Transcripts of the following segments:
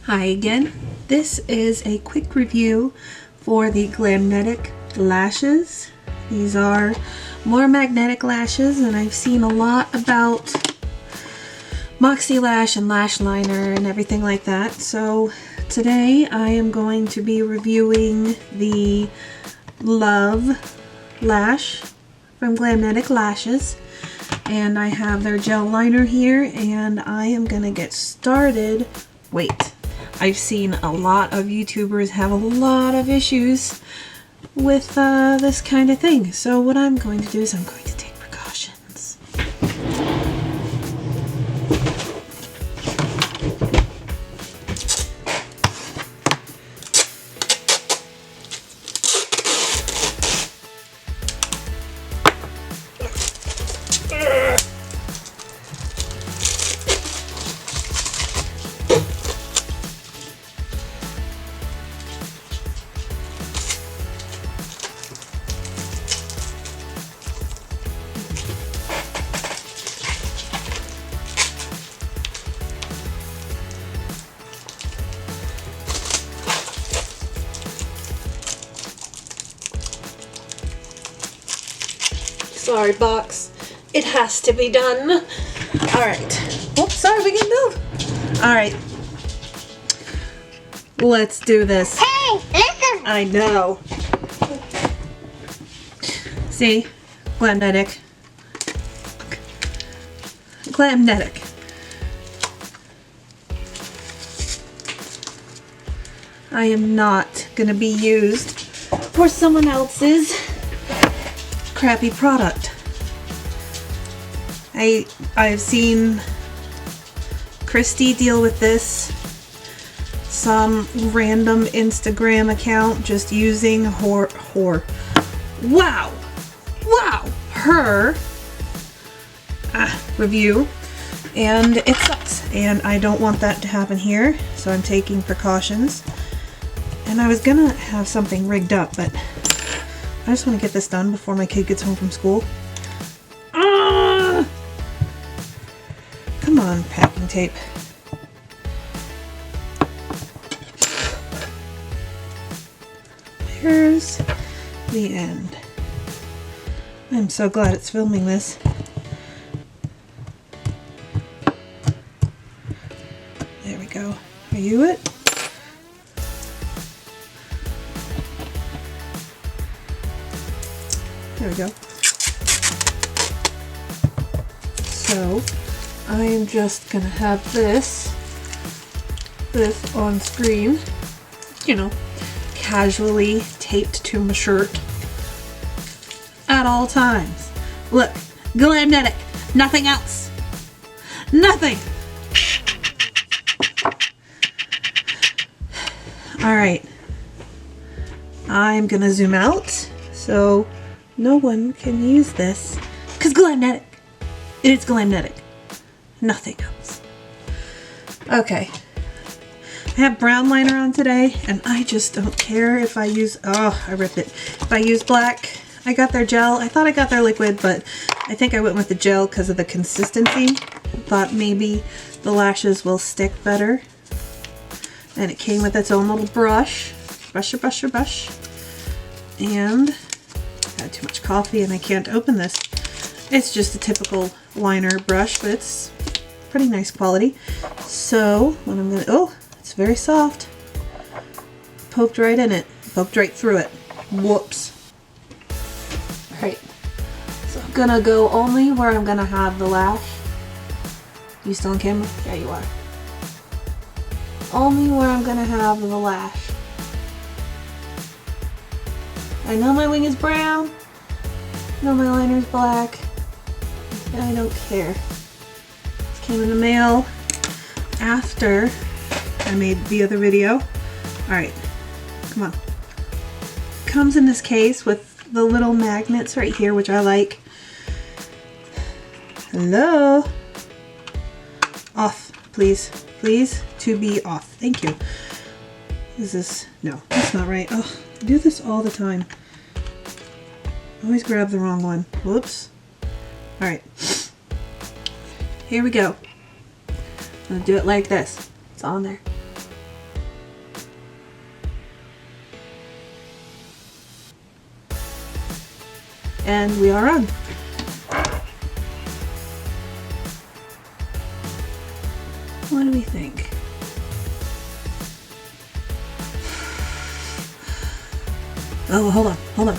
Hi again. This is a quick review for the Glamnetic lashes. These are more magnetic lashes, and I've seen a lot about Moxie Lash and lash liner and everything like that. So today I am going to be reviewing the Love Lash from Glamnetic Lashes. And I have their gel liner here, and I am gonna get started. Wait, I've seen a lot of YouTubers have a lot of issues with this kind of thing. So what I'm going to do is I'm going to take precautions. Sorry, box. It has to be done. Alright. Oops, sorry, we can move. Alright. Let's do this. Hey, listen! I know. See? Glamnetic. Glamnetic. I am not gonna be used for someone else's crappy product. I've seen Christy deal with this, some random Instagram account just using her review, and it sucks, and I don't want that to happen here, so I'm taking precautions. And I was gonna have something rigged up, but I just want to get this done before my kid gets home from school. Come on, packing tape. Here's the end. I'm so glad it's filming this. There we go. Are you it? There we go. So I am just gonna have this on screen, you know, casually taped to my shirt at all times. Look, Glamnetic, nothing else. Nothing. Alright. I'm gonna zoom out so no one can use this, because Glamnetic. It is Glamnetic. Nothing else. Okay. I have brown liner on today, and I just don't care if I use... Oh, I ripped it. If I use black, I got their gel. I thought I got their liquid, but I think I went with the gel because of the consistency. Thought maybe the lashes will stick better. And it came with its own little brush. Brush. And... had too much coffee and I can't open this. It's just a typical liner brush, but it's pretty nice quality. So what I'm gonna, oh, it's very soft. Poked right in it. Poked right through it. Whoops. Alright. So I'm gonna go only where I'm gonna have the lash. You still on camera? Yeah, you are. Only where I'm gonna have the lash. I know my wing is brown. I know my liner's black. And I don't care. This came in the mail after I made the other video. Alright, come on. Comes in this case with the little magnets right here, which I like. Hello? Off, please. Please, to be off. Thank you. Is this... no, that's not right. Oh, I do this all the time. Always grab the wrong one. Whoops. Alright. Here we go. I'm gonna do it like this. It's on there. and we are on. What do we think? Oh, hold on.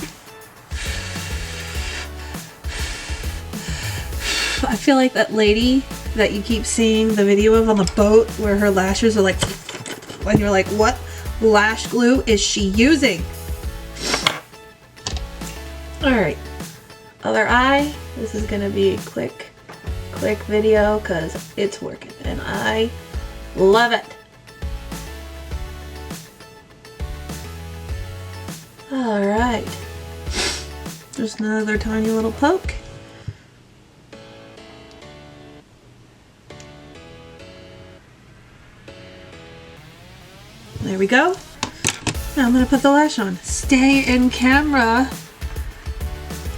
I feel like that lady that you keep seeing the video of on the boat where her lashes are like, and you're like, what lash glue is she using? Alright, other eye. This is gonna be a quick video because it's working and I love it. Alright, just another tiny little poke. There we go. Now I'm gonna put the lash on. Stay in camera.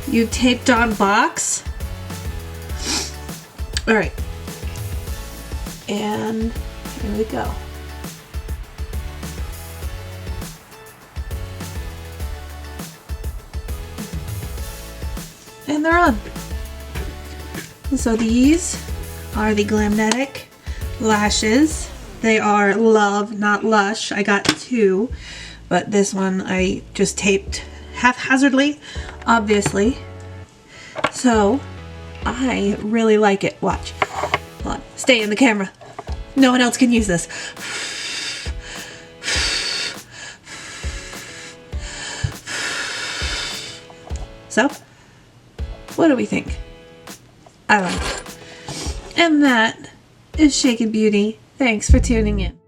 You taped on box. Alright. And here we go. And they're on. So these are the Glamnetic lashes. They are Love, not Lush. I got two, but this one I just taped haphazardly, obviously. So I really like it. Watch. Hold on. Stay in the camera. No one else can use this. So, what do we think? I like it. And that is Shaken Beauty. Thanks for tuning in.